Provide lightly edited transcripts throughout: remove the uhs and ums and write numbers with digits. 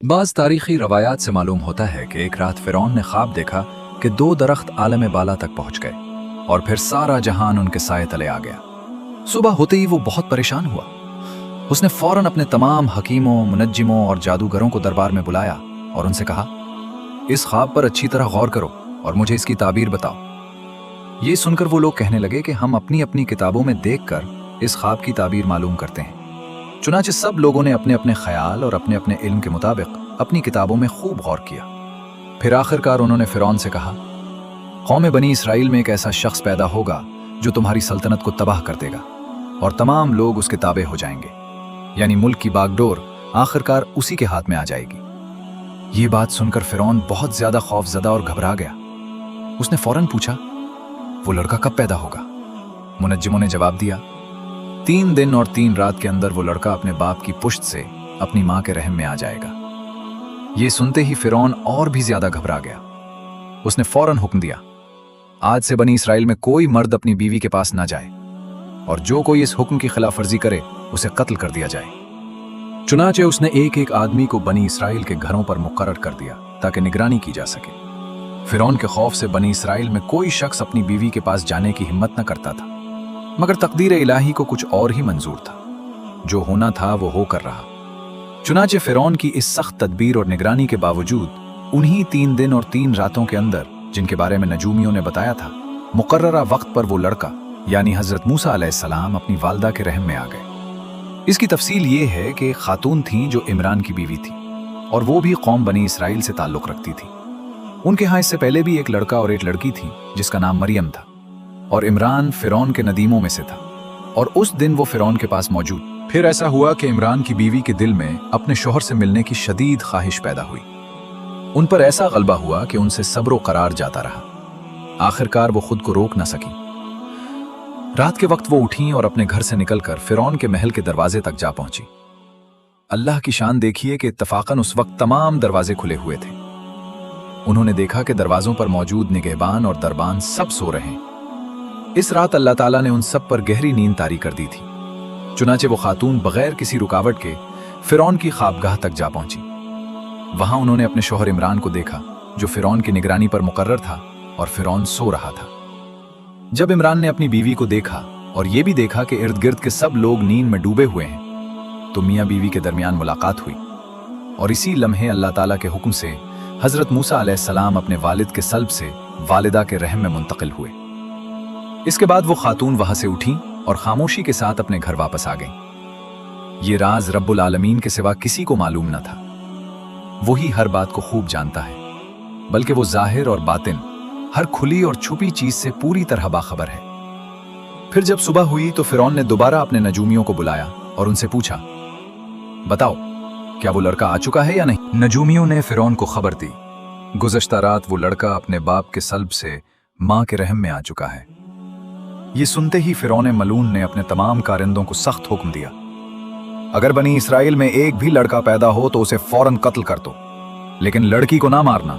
बाज़ तारीखी रवायात से मालूम होता है कि एक रात फ़िरौन ने ख्वाब देखा कि दो दरख्त आलम बाला तक पहुंच गए और फिर सारा जहान उनके साए तले आ गया। सुबह होते ही वो बहुत परेशान हुआ। उसने फौरन अपने तमाम हकीमों, मुनज्जिमों और जादूगरों को दरबार में बुलाया और उनसे कहा, इस ख्वाब पर अच्छी तरह गौर करो और मुझे इसकी ताबीर बताओ। ये सुनकर वो लोग कहने लगे कि हम अपनी अपनी किताबों में देखकर इस ख्वाब की ताबीर मालूम करते हैं। चुनांचे सब लोगों ने अपने अपने ख्याल और अपने अपने इल्म के मुताबिक अपनी किताबों में खूब गौर किया। फिर आखिरकार उन्होंने फ़िरौन से कहा, कौम बनी इसराइल में एक ऐसा शख्स पैदा होगा जो तुम्हारी सल्तनत को तबाह कर देगा और तमाम लोग उसके ताबे हो जाएंगे, यानी मुल्क की बागडोर आखिरकार उसी के हाथ में आ जाएगी। ये बात सुनकर फ़िरौन बहुत ज्यादा खौफजदा और घबरा गया। उसने फौरन पूछा, वो लड़का कब पैदा होगा? मुनज्जिमों ने जवाब दिया, 3 दिन और 3 रात के अंदर वो लड़का अपने बाप की पुश्त से अपनी मां के रहम में आ जाएगा। ये सुनते ही फ़िरौन और भी ज्यादा घबरा गया। उसने फौरन हुक्म दिया, आज से बनी इसराइल में कोई मर्द अपनी बीवी के पास ना जाए और जो कोई इस हुक्म की खिलाफ वर्जी करे उसे कत्ल कर दिया जाए। चुनांचे उसने एक एक आदमी को बनी इसराइल के घरों पर मुकर्रर कर दिया ताकि निगरानी की जा सके। फ़िरौन के खौफ से बनी इसराइल में कोई शख्स अपनी बीवी के पास जाने की हिम्मत न करता था, मगर तकदीर इलाही को कुछ और ही मंजूर था। जो होना था वो होकर रहा। चुनांचे फ़िरौन की इस सख्त तदबीर और निगरानी के बावजूद उन्हीं 3 दिन और 3 रातों के अंदर, जिनके बारे में नजूमियों ने बताया था, मुकर्ररा वक्त पर वो लड़का यानी हजरत मूसा अलैहिस्सलाम अपनी वालदा के रहम में आ गए। इसकी तफसील ये है कि खातून थी जो इमरान की बीवी थी और वो भी कौम बनी इसराइल से ताल्लुक रखती थी। उनके यहाँ इससे पहले भी एक लड़का और एक लड़की थी जिसका नाम मरियम था और इमरान फ़िरौन के नदीमों में से था और उस दिन वो फ़िरौन के पास मौजूद। फिर ऐसा हुआ कि इमरान की बीवी के दिल में अपने शौहर से मिलने की शदीद ख्वाहिश पैदा हुई। उन पर ऐसा गलबा हुआ कि उनसे सब्र करार जाता रहा। आखिरकार वो खुद को रोक न सकी। रात के वक्त वो उठी और अपने घर से निकलकर फ़िरौन के महल के दरवाजे तक जा पहुंची। अल्लाह की शान देखिए कि इत्तफाकन उस वक्त तमाम दरवाजे खुले हुए थे। उन्होंने देखा कि दरवाजों पर मौजूद निगहबान और दरबान सब सो रहे हैं। इस रात अल्लाह ताला ने उन सब पर गहरी नींद तारी कर दी थी। चुनांचे वो खातून बगैर किसी रुकावट के फ़िरौन की ख्वाबगाह तक जा पहुंची। वहां उन्होंने अपने शौहर इमरान को देखा जो फ़िरौन की निगरानी पर मुकर्रर था और फ़िरौन सो रहा था। जब इमरान ने अपनी बीवी को देखा और ये भी देखा कि इर्द गिर्द के सब लोग नींद में डूबे हुए हैं, तो मियाँ बीवी के दरमियान मुलाकात हुई और इसी लम्हे अल्लाह ताला के हुक्म से हजरत मूसा अलैहिस्सलाम अपने वालिद के सल्ब से वालिदा के रहम में मुंतकिल हुए। इसके बाद वो खातून वहां से उठी और खामोशी के साथ अपने घर वापस आ गईं। ये राज रब्बुल आलमीन के सिवा किसी को मालूम न था। वही हर बात को खूब जानता है, बल्कि वो जाहिर और बातिन हर खुली और छुपी चीज से पूरी तरह बाखबर है। फिर जब सुबह हुई तो फ़िरौन ने दोबारा अपने नजूमियों को बुलाया और उनसे पूछा, बताओ क्या वो लड़का आ चुका है या नहीं? नजूमियों ने फ़िरौन को खबर दी, गुज़श्ता रात वो लड़का अपने बाप के सल्ब से मां के रहम में आ चुका है। ये सुनते ही फ़िरौन मलून ने अपने तमाम कारिंदों को सख्त हुक्म दिया, अगर बनी इसराइल में एक भी लड़का पैदा हो तो उसे फौरन कत्ल कर दो, लेकिन लड़की को ना मारना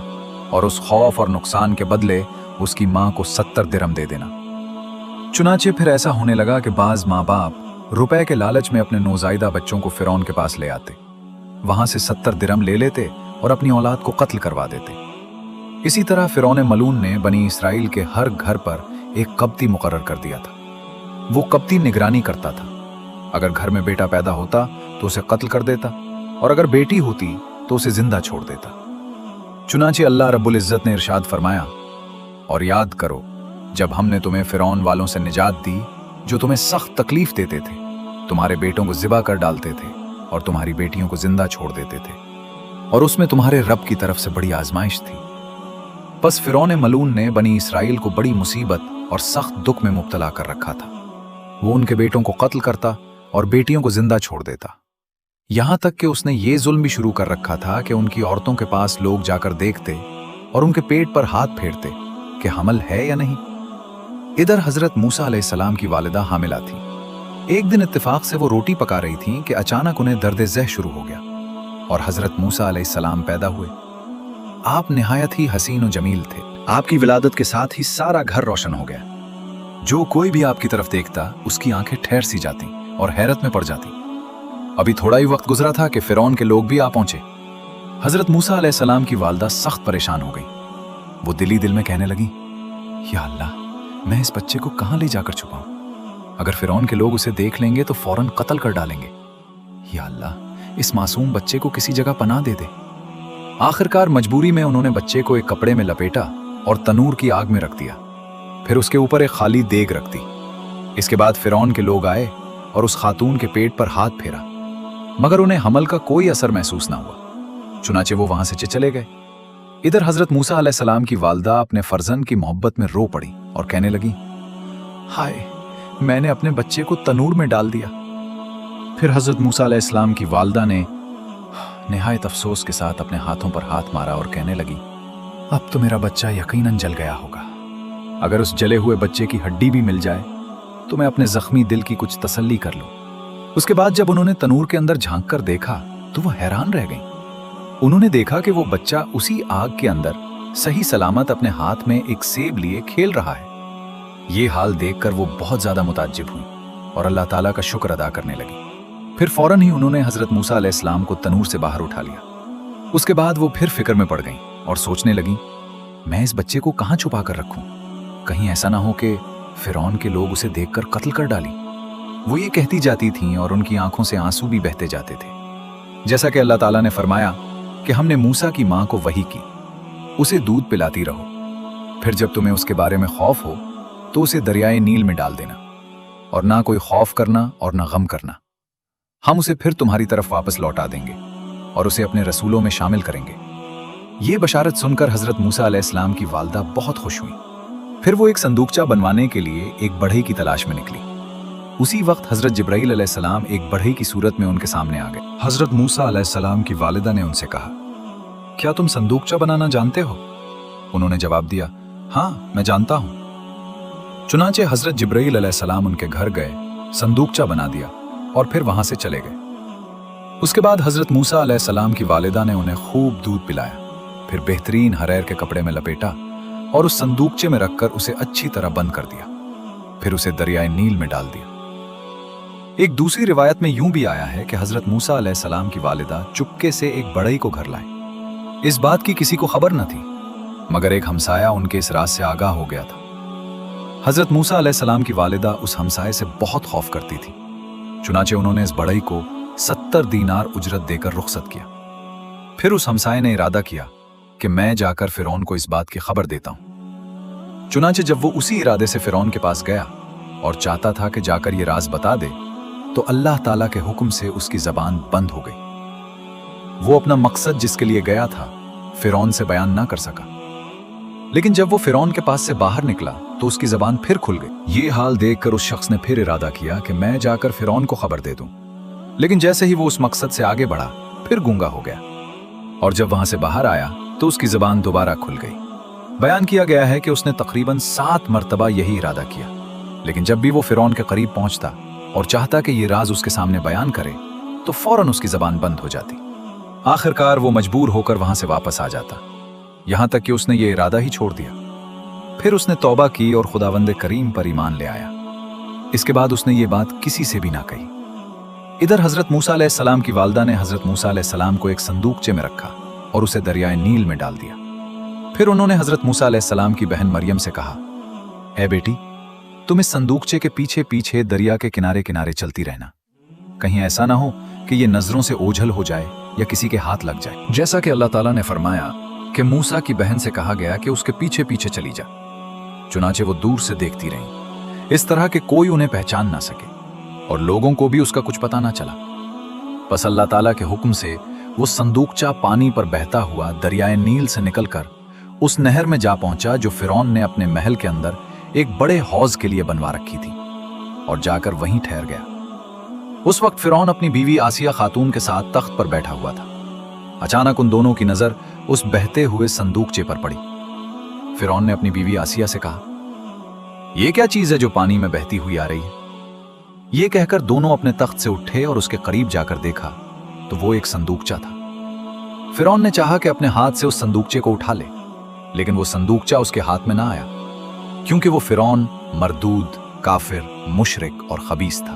और उस खौफ और नुकसान के बदले उसकी मां को 70 दिरहम दे देना। चुनांचे फिर ऐसा होने लगा कि बाज माँ बाप रुपए के लालच में अपने नौजायदा बच्चों को फ़िरौन के पास ले आते, वहां से 70 दिरहम ले लेते और अपनी औलाद को कत्ल करवा देते। इसी तरह फ़िरौन मलून ने बनी इसराइल के हर घर पर एक कब्ती मुकर्रर कर दिया था। वो कब्ती निगरानी करता था। अगर घर में बेटा पैदा होता तो उसे कत्ल कर देता और अगर बेटी होती तो उसे जिंदा छोड़ देता। चुनांचे अल्लाह रब्बुल इज्जत ने इरशाद फरमाया, और याद करो जब हमने तुम्हें फ़िरौन वालों से निजात दी जो तुम्हें सख्त तकलीफ देते थे, तुम्हारे बेटों को ज़िबा कर डालते थे और तुम्हारी बेटियों को जिंदा छोड़ देते थे, और उसमें तुम्हारे रब की तरफ से बड़ी आजमाइश थी। बस फ़िरौन मलून ने बनी इसराइल को बड़ी मुसीबत और सख्त दुख में मुब्तला कर रखा था। वो उनके बेटों को कत्ल करता और बेटियों को जिंदा छोड़ देता। यहां तक कि उसने ये जुल्म भी शुरू कर रखा था कि उनकी औरतों के पास लोग जाकर देखते और उनके पेट पर हाथ फेरते कि हमल है या नहीं। इधर हजरत मूसा अलैहिस्सलाम की वालिदा हामिला थी। एक दिन इत्तेफाक से वो रोटी पका रही थी कि अचानक उन्हें दर्द ज़ह शुरू हो गया और हजरत मूसा अलैहिस्सलाम पैदा हुए। आप निहायत ही हसीन और जमील थे। आपकी विलादत के साथ ही सारा घर रोशन हो गया। जो कोई भी आपकी तरफ देखता उसकी आंखें ठहर सी जाती और हैरत में पड़ जाती। अभी थोड़ा ही वक्त गुजरा था कि फ़िरौन के लोग भी आ पहुंचे। हजरत मूसा अलैहिस्सलाम की वालदा सख्त परेशान हो गई। वो दिली दिल में कहने लगी, या अल्लाह, मैं इस बच्चे को कहां ले जाकर छुपाऊं? अगर फिरौन के लोग उसे देख लेंगे तो फौरन कत्ल कर डालेंगे। या अल्लाह, इस मासूम बच्चे को किसी जगह पनाह दे दे। आखिरकार मजबूरी में उन्होंने बच्चे को एक कपड़े में लपेटा और तनूर की आग में रख दिया। फिर उसके ऊपर एक खाली देग रख दी। इसके बाद फिरौन के लोग आए और उस खातून के पेट पर हाथ फेरा, मगर उन्हें हमल का कोई असर महसूस ना हुआ। चुनाचे वो वहां से चले गए। इधर हजरत मूसा अलैहिस्सलाम की वालदा अपने फर्जंद की मोहब्बत में रो पड़ी और कहने लगी, हाय, मैंने अपने बच्चे को तनूर में डाल दिया। फिर हजरत मूसा अलैहिस्सलाम की वालदा ने निहायत अफसोस के साथ अपने हाथों पर हाथ मारा और कहने लगी, अब तो मेरा बच्चा यकीनन जल गया होगा। अगर उस जले हुए बच्चे की हड्डी भी मिल जाए तो मैं अपने जख्मी दिल की कुछ तसल्ली कर लूं। उसके बाद जब उन्होंने तनूर के अंदर झांक कर देखा तो वो हैरान रह गईं। उन्होंने देखा कि वो बच्चा उसी आग के अंदर सही सलामत अपने हाथ में एक सेब लिए खेल रहा है। ये हाल देखकर वो बहुत ज्यादा मुताज्जिब हुई और अल्लाह ताला का शुक्र अदा करने लगी। फिर फौरन ही उन्होंने हजरत मूसा अलैहिस्सलाम को तनूर से बाहर उठा लिया। उसके बाद वो फिर फिक्र में पड़ गईं और सोचने लगी, मैं इस बच्चे को कहां छुपा कर रखूं? कहीं ऐसा ना हो कि फिरौन के लोग उसे देखकर कत्ल कर डालें। वो ये कहती जाती थीं और उनकी आंखों से आंसू भी बहते जाते थे। जैसा कि अल्लाह ताला ने फरमाया कि हमने मूसा की मां को वही की, उसे दूध पिलाती रहो, फिर जब तुम्हें उसके बारे में खौफ हो तो उसे दरियाए नील में डाल देना, और ना कोई खौफ करना और ना गम करना। हम उसे फिर तुम्हारी तरफ वापस लौटा देंगे और उसे अपने रसूलों में शामिल करेंगे। ये बशारत सुनकर हजरत मूसा अलैहिस्सलाम की वालदा बहुत खुश हुई। फिर वो एक संदूकचा बनवाने के लिए एक बढ़ई की तलाश में निकली। उसी वक्त हजरत जिब्राइल अलैहिस्सलाम एक बढ़ई की सूरत में उनके सामने आ गए। हजरत मूसा अलैहिस्सलाम की वालिदा ने उनसे कहा, क्या तुम संदूकचा बनाना जानते हो? उन्होंने जवाब दिया, हाँ, मैं जानता हूं। चुनाचे हजरत जिब्राइल अलैहिस्सलाम उनके घर गए, संदूकचा बना दिया और फिर वहां से चले गए। उसके बाद हजरत मूसा अलैहिस्सलाम की वालिदा ने उन्हें खूब दूध पिलाया, फिर बेहतरीन हरेर के कपड़े में लपेटा और उस संदूकचे में रखकर उसे अच्छी तरह बंद कर दिया। फिर उसे दरियाए नील में डाल दिया। एक दूसरी रिवायत में यूं भी आया है कि हजरत मूसा अलैहिस्सलाम की वालिदा चुपके से एक बढ़ई को घर लाए। इस बात की किसी को खबर न थी, मगर एक हमसाया उनके इस राज से आगाह हो गया था। हजरत मूसा अलैहिस्सलाम की वालिदा उस हमसाये से बहुत खौफ करती थी। चुनाचे उन्होंने इस बढ़ई को 70 दीनार उजरत देकर रुखसत किया। फिर उस हमसाये ने इरादा किया कि मैं जाकर फिरौन को इस बात की खबर देता हूं। चुनाचे जब वो उसी इरादे से फिरौन के पास गया और चाहता था कि जाकर ये राज बता दे, तो अल्लाह ताला के हुक्म से उसकी जबान बंद हो गई। वो अपना मकसद जिसके लिए गया था फिरौन से बयान ना कर सका। लेकिन जब वो फिरौन के पास से बाहर निकला तो उसकी जबान फिर खुल गई। ये हाल देखकर उस शख्स ने फिर इरादा किया कि मैं जाकर फिरौन को खबर दे दूं। लेकिन जैसे ही वो उस मकसद से आगे बढ़ा, फिर गूंगा हो गया, और जब वहां से बाहर आया तो उसकी जबान दोबारा खुल गई। बयान किया गया है कि उसने तकरीबन 7 मरतबा यही इरादा किया, लेकिन जब भी वो फिरौन के करीब पहुंचता और चाहता कि ये राज उसके सामने बयान करे, तो फौरन उसकी जबान बंद हो जाती। आखिरकार वो मजबूर होकर वहां से वापस आ जाता, यहां तक कि उसने ये इरादा ही छोड़ दिया। फिर उसने तौबा की और खुदावंद करीम पर ईमान ले आया। इसके बाद उसने ये बात किसी से भी ना कही। इधर हजरत मूसा अलैहिस्सलाम की वालदा ने हजरत मूसा अलैहिस्सलाम को एक संदूकचे में रखा और उसे दरियाए नील में डाल दिया। फिर उन्होंने हजरत मूसा अलैहिस्सलाम की बहन मरियम से कहा, ऐ बेटी, तुम इस संदूकचे के पीछे पीछे दरिया के किनारे किनारे चलती रहना। कहीं ऐसा ना हो कि ये नजरों से ओझल हो जाए या किसी के हाथ लग जाए। जैसा कि अल्लाह ताला ने फरमाया कि मूसा की बहन से कहा गया कि उसके पीछे पीछे चली जा। चुनाचे वो दूर से देखती रहीं, इस तरह के कोई उन्हें पहचान ना सके और लोगों को भी उसका कुछ पता ना चला। बस अल्लाह ताला के हुक्म से वो संदूकचा पानी पर बहता हुआ दरियाए नील से निकलकर उस नहर में जा पहुंचा जो फिरौन ने अपने महल के अंदर एक बड़े हौज के लिए बनवा रखी थी, और जाकर वहीं ठहर गया। उस वक्त फिरौन अपनी बीवी आसिया खातून के साथ तख्त पर बैठा हुआ था। अचानक उन दोनों की नजर उस बहते हुए संदूकचे पर पड़ी। फिरौन ने अपनी बीवी आसिया से कहा, यह क्या चीज है जो पानी में बहती हुई आ रही है? यह कहकर दोनों अपने तख्त से उठे और उसके करीब जाकर देखा तो वो एक संदूकचा था। फिरौन ने चाहा कि अपने हाथ से उस संदूकचे को उठा ले, लेकिन वो संदूकचा उसके हाथ में ना आया, क्योंकि वो फिरौन मरदूद, काफिर, मुशरिक और खबीस था।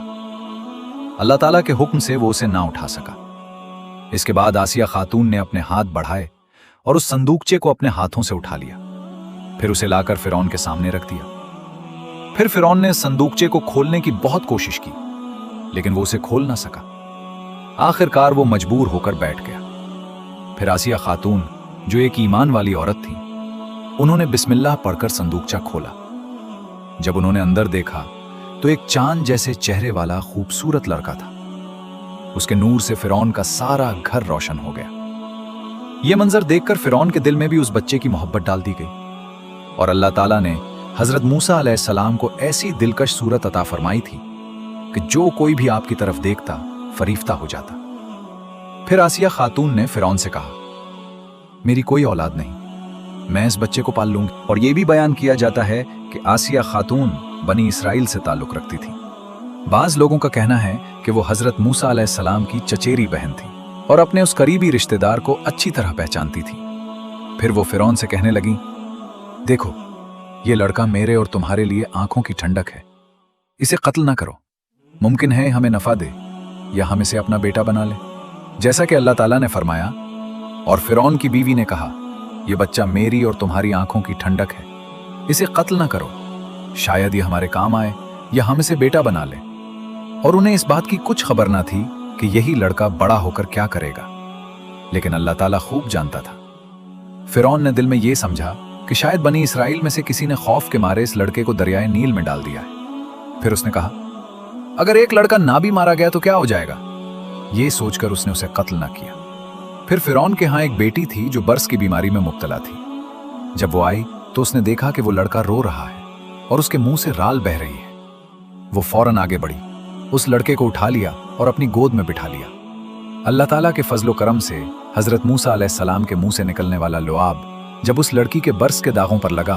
अल्लाह ताला के हुक्म से वो उसे ना उठा सका। इसके बाद आसिया खातून ने अपने हाथ बढ़ाए और उस संदूकचे को अपने हाथों से उठा लिया। फिर उसे लाकर फिरौन के सामने रख दिया। फिर फिरौन ने संदूकचे को खोलने की बहुत कोशिश की, लेकिन वो उसे खोल ना सका। आखिरकार वो मजबूर होकर बैठ गया। फिर आसिया खातून, जो एक ईमान वाली औरत थी, उन्होंने बिस्मिल्लाह पढ़कर संदूकचा खोला। जब उन्होंने अंदर देखा तो एक चांद जैसे चेहरे वाला खूबसूरत लड़का था। उसके नूर से फिरौन का सारा घर रोशन हो गया। यह मंजर देखकर फिरौन के दिल में भी उस बच्चे की मोहब्बत डाल दी गई और अल्लाह ताला ने हजरत मूसा अलैहिस्सलाम को ऐसी दिलकश सूरत अता फरमाई थी कि जो कोई भी आपकी तरफ देखता फरीफ्ता हो जाता। फिर आसिया खातून ने फिरौन से कहा, मेरी कोई औलाद नहीं, मैं इस बच्चे को पाल लूंगी। और यह भी बयान किया जाता है कि आसिया खातून बनी इसराइल से ताल्लुक रखती थी। बाज लोगों का कहना है कि वो हजरत मूसा अलैहिस्सलाम की चचेरी बहन थी और अपने उस करीबी रिश्तेदार को अच्छी तरह पहचानती थी। फिर वो फिरौन से कहने लगी, देखो, ये लड़का मेरे और तुम्हारे लिए आंखों की ठंडक है, इसे कत्ल ना करो, मुमकिन है हमें नफा दे या हम इसे अपना बेटा बना ले, जैसा कि अल्लाह ताला ने फरमाया। और फिरौन की बीवी ने कहा, यह बच्चा मेरी और तुम्हारी आंखों की ठंडक है, इसे कत्ल ना करो, शायद ये हमारे काम आए या हम इसे बेटा बना ले। और उन्हें इस बात की कुछ खबर ना थी कि यही लड़का बड़ा होकर क्या करेगा, लेकिन अल्लाह ताला खूब जानता था। फिरौन ने दिल में यह समझा कि शायद बनी इसराइल में से किसी ने खौफ के मारे इस लड़के को दरियाए नील में डाल दिया है। फिर उसने कहा, अगर एक लड़का ना भी मारा गया तो क्या हो जाएगा। यह सोचकर उसने उसे कत्ल ना किया। फिर फिरौन के यहाँ एक बेटी थी जो बर्स की बीमारी में मुब्तला थी। जब वो आई तो उसने देखा कि वो लड़का रो रहा है और उसके मुंह से राल बह रही है। वो फौरन आगे बढ़ी, उस लड़के को उठा लिया और अपनी गोद में बिठा लिया। अल्लाह ताला के फजलो करम से हजरत मूसा अलैहिस्सलाम के मुंह से निकलने वाला लुआब जब उस लड़की के बर्स के दागों पर लगा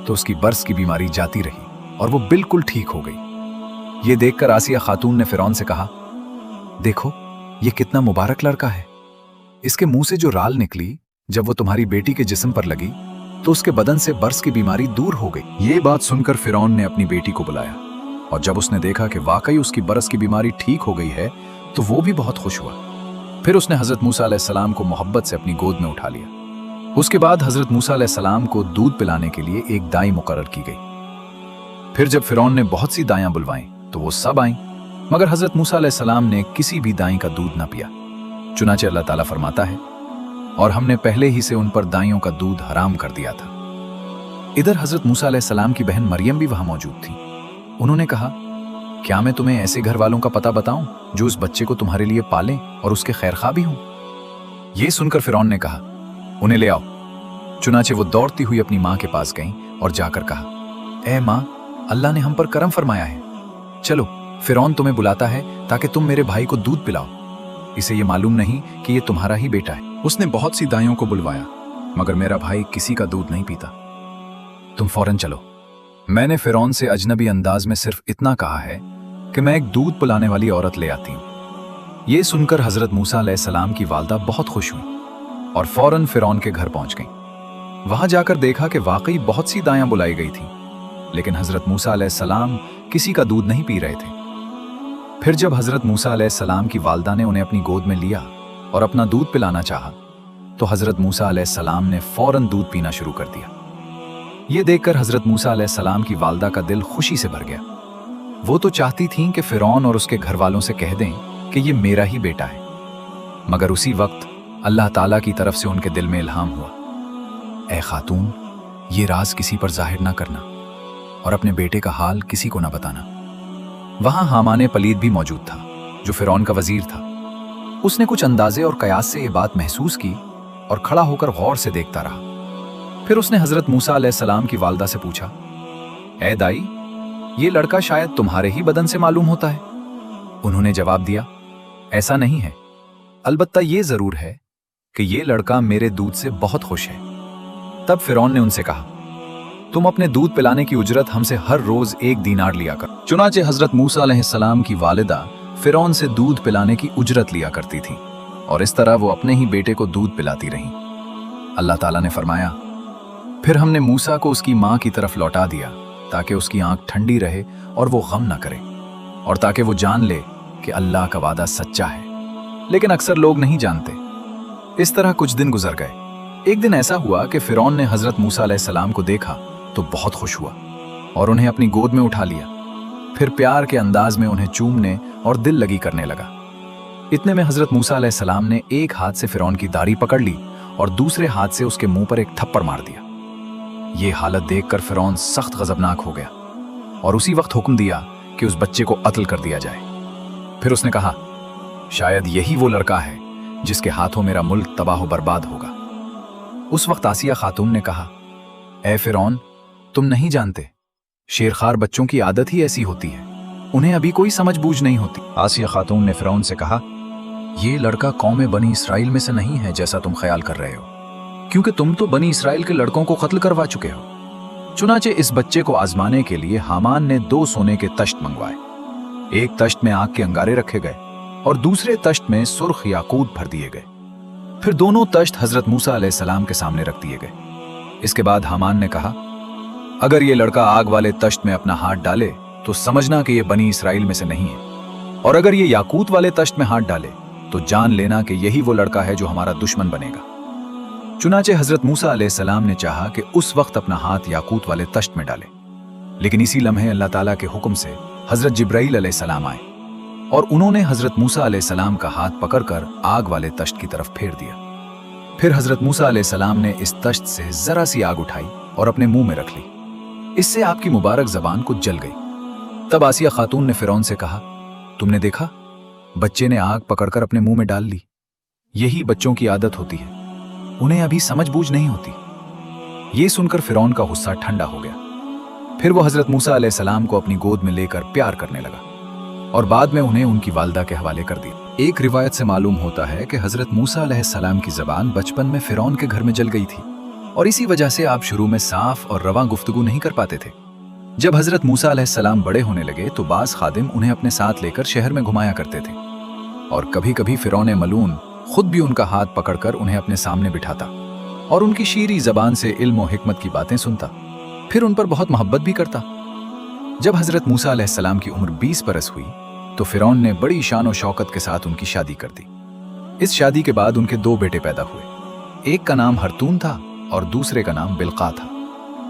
तो उसकी बर्स की बीमारी जाती रही और वो बिल्कुल ठीक हो गई। ये देखकर आसिया खातून ने फिरौन से कहा, देखो, ये कितना मुबारक लड़का है, इसके मुंह से जो राल निकली जब वो तुम्हारी बेटी के जिस्म पर लगी तो उसके बदन से बर्स की बीमारी दूर हो गई। ये बात सुनकर फिरौन ने अपनी बेटी को बुलाया और जब उसने देखा कि वाकई उसकी बरस की बीमारी ठीक हो गई है तो वो भी बहुत खुश हुआ। फिर उसने हजरत मूसा अलैहिस्सलाम को मोहब्बत से अपनी गोद में उठा लिया। उसके बाद हजरत मूसा अलैहिस्सलाम को दूध पिलाने के लिए एक दाई मुकर्रर की गई। फिर जब फिरौन ने बहुत सी दाइयां बुलवाईं तो वो सब आईं, मगर हजरत मूसा अलैहिस्सलाम ने किसी भी दाई का दूध ना पिया। चुनाचे अल्लाह ताला फरमाता है, और हमने पहले ही से उन पर दाइयों का दूध हराम कर दिया था। इधर हजरत मूसा अलैहिस्सलाम की बहन मरियम भी वहां मौजूद थी। उन्होंने कहा, क्या मैं तुम्हें ऐसे घर वालों का पता बताऊं जो उस बच्चे को तुम्हारे लिए पालें और उसके खैरखा भी हों। यह सुनकर फिरौन ने कहा, उन्हें ले आओ। चुनाचे वो दौड़ती हुई अपनी मां के पास गईं और जाकर कहा, ए मां, अल्लाह ने हम पर करम फरमाया है, चलो, फिरौन तुम्हें बुलाता है ताकि तुम मेरे भाई को दूध पिलाओ। इसे ये मालूम नहीं कि ये तुम्हारा ही बेटा है। उसने बहुत सी दाइयों को बुलवाया, मगर मेरा भाई किसी का दूध नहीं पीता। तुम फौरन चलो। मैंने फिरौन से अजनबी अंदाज में सिर्फ इतना कहा है कि मैं एक दूध पिलाने वाली औरत ले आती हूं। यह सुनकर हजरत मूसा अलैहिस्सलाम की वालदा बहुत खुश हुई और फौरन फिरौन के घर पहुंच गईं। वहां जाकर देखा कि वाकई बहुत सी दाइयां बुलाई गई थी, लेकिन हजरत मूसा अलैहिस्सलाम किसी का दूध नहीं पी रहे थे। फिर जब हजरत मूसा अलैहिस्सलाम की वालदा ने उन्हें अपनी गोद में लिया और अपना दूध पिलाना चाहा, तो हजरत मूसा अलैहिस्सलाम ने फौरन दूध पीना शुरू कर दिया। यह देखकर हजरत मूसा अलैहिस्सलाम की वालदा का दिल खुशी से भर गया। वो तो चाहती थीं कि फिरौन और उसके घर वालों से कह दें कि ये मेरा ही बेटा है, मगर उसी वक्त अल्लाह ताला की तरफ से उनके दिल में इल्हाम हुआ, ए खातून, ये राज किसी पर जाहिर ना करना और अपने बेटे का हाल किसी को ना बताना। वहां हामाने पलीद भी मौजूद था, जो फिरौन का वजीर था। उसने कुछ अंदाजे और कयास से ये बात महसूस की और खड़ा होकर गौर से देखता रहा। फिर उसने हजरत मूसा अलैहिस्सलाम की वालदा से पूछा, ए दाई, ये लड़का शायद तुम्हारे ही बदन से मालूम होता है। उन्होंने जवाब दिया, ऐसा नहीं है, अलबत्ता ये जरूर है कि ये लड़का मेरे दूध से बहुत खुश है। तब फिरौन ने उनसे कहा, तुम अपने दूध पिलाने की उजरत हमसे हर रोज 1 दीनार लिया कर। चुनाचे हजरत मूसा अलैहिस्सलाम की वालिदा फिरौन से दूध पिलाने की उजरत लिया करती थी और इस तरह वो अपने ही बेटे को दूध पिलाती रहीं। अल्लाह ताला ने फरमाया, फिर हमने मूसा को उसकी मां की तरफ लौटा दिया ताकि उसकी आंख ठंडी रहे और वो गम ना करे, और ताकि वो जान ले कि अल्लाह का वादा सच्चा है। लेकिन अक्सर लोग नहीं जानते। इस तरह कुछ दिन गुजर गए। एक दिन ऐसा हुआ कि फिरौन ने हजरत मूसा अलैहिस्सलाम को देखा तो बहुत खुश हुआ और उन्हें अपनी गोद में उठा लिया। फिर प्यार के अंदाज में उन्हें चूमने और दिल लगी करने लगा। इतने में हजरत मूसा अलैहिस्सलाम ने एक हाथ से फिरौन की दाढ़ी पकड़ ली और दूसरे हाथ से उसके मुंह पर एक थप्पड़ मार दिया। ये हालत देखकर फिरौन सख्त गजबनाक हो गया और उसी वक्त हुक्म दिया कि उस बच्चे को कत्ल कर दिया जाए। फिर उसने कहा, शायद यही वो लड़का है जिसके हाथों मेरा मुल्क तबाह बर्बाद होगा। उस वक्त आसिया खातून ने कहा, ए फिरौन, तुम नहीं जानते, शेरखार बच्चों की आदत ही ऐसी होती है, उन्हें अभी कोई समझ बूझ नहीं होती। आसिया खातून ने फिरौन से कहा, ये लड़का कौम बनी इसराइल में से नहीं है जैसा तुम ख्याल कर रहे हो, क्योंकि तुम तो बनी इसराइल के लड़कों को कत्ल करवा चुके हो। चुनाचे इस बच्चे को आजमाने के लिए हामान ने 2 सोने के तश्त मंगवाए। एक तश्त में आग के अंगारे रखे गए और दूसरे तश्त में सुर्ख याकूत भर दिए गए। फिर दोनों तश्त हजरत मूसा अलैहिस्सलाम के सामने रख दिए गए। इसके बाद हामान ने कहा, अगर ये लड़का आग वाले तश्त में अपना हाथ डाले तो समझना कि ये बनी इसराइल में से नहीं है, और अगर ये याकूत वाले तश्त में हाथ डाले तो जान लेना कि यही वो लड़का है जो हमारा दुश्मन बनेगा। चुनाचे हजरत मूसा अलैहिस्सलाम ने चाहा कि उस वक्त अपना हाथ याकूत वाले तश्त में डाले, लेकिन इसी लम्हे अल्लाह ताला के हुक्म से हजरत जिब्राइल अलैहिस्सलाम आए और उन्होंने हजरत मूसा अलैहिस्सलाम का हाथ पकड़कर आग वाले तश्त की तरफ फेर दिया। फिर हजरत मूसा अलैहिस्सलाम ने इस तश्त से जरा सी आग उठाई और अपने मुंह में रख ली। इससे आपकी मुबारक जबान कुछ जल गई। तब आसिया खातून ने फिरौन से कहा, तुमने देखा, बच्चे ने आग पकड़कर अपने मुंह में डाल ली। यही बच्चों की आदत होती है, उन्हें अभी समझ बूझ नहीं होती। ये सुनकर फिरौन का गुस्सा ठंडा हो गया। फिर वो हजरत मूसा अलैहिस्सलाम को अपनी गोद में लेकर प्यार करने लगा और बाद में उन्हें उनकी वालिदा के हवाले कर दिया। एक रिवायत से मालूम होता है कि हजरत मूसा अलैहिस्सलाम की जबान बचपन में फिरौन के घर में जल गई थी और इसी वजह से आप शुरू में साफ और रवां गुफ्तगू नहीं कर पाते थे। जब हजरत मूसा अलैहिस्सलाम बड़े होने लगे तो बाज खादिम उन्हें अपने साथ लेकर शहर में घुमाया करते थे और कभी कभी फिरौन मलून खुद भी उनका हाथ पकड़कर उन्हें अपने सामने बिठाता और उनकी शीरी जबान से इल्म और हिकमत की बातें सुनता, फिर उन पर बहुत मोहब्बत भी करता। जब हजरत मूसा अलैहिस्सलाम की उम्र 20 बरस हुई तो फिरौन ने बड़ी शान और शौकत के साथ उनकी शादी कर दी। इस शादी के बाद उनके 2 बेटे पैदा हुए। एक का नाम हरतून था और दूसरे का नाम बिल्का था।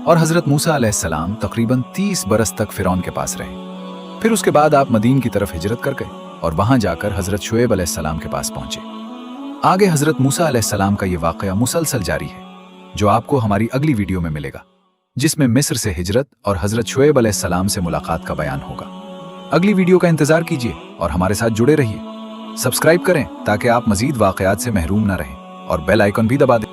और हजरत मूसा अलैहिस्सलाम तकरीबन 30 बरस तक फिरौन के पास रहे। फिर उसके बाद आप मदीन की तरफ हिजरत कर गए और वहां जाकर हजरत शुएब अलैहिस्सलाम के पास पहुंचे। आगे हजरत मूसा अलैहिस्सलाम का ये वाकया मुसलसल जारी है, जो आपको हमारी अगली वीडियो में मिलेगा, जिसमें मिस्र से हिजरत और हजरत शुएब अलैहिस्सलाम से मुलाकात का बयान होगा। अगली वीडियो का इंतजार कीजिए और हमारे साथ जुड़े रहिए। सब्सक्राइब करें ताकि आप मजीद वाकयात से महरूम न रहें और बेल आइकन भी दबा दें।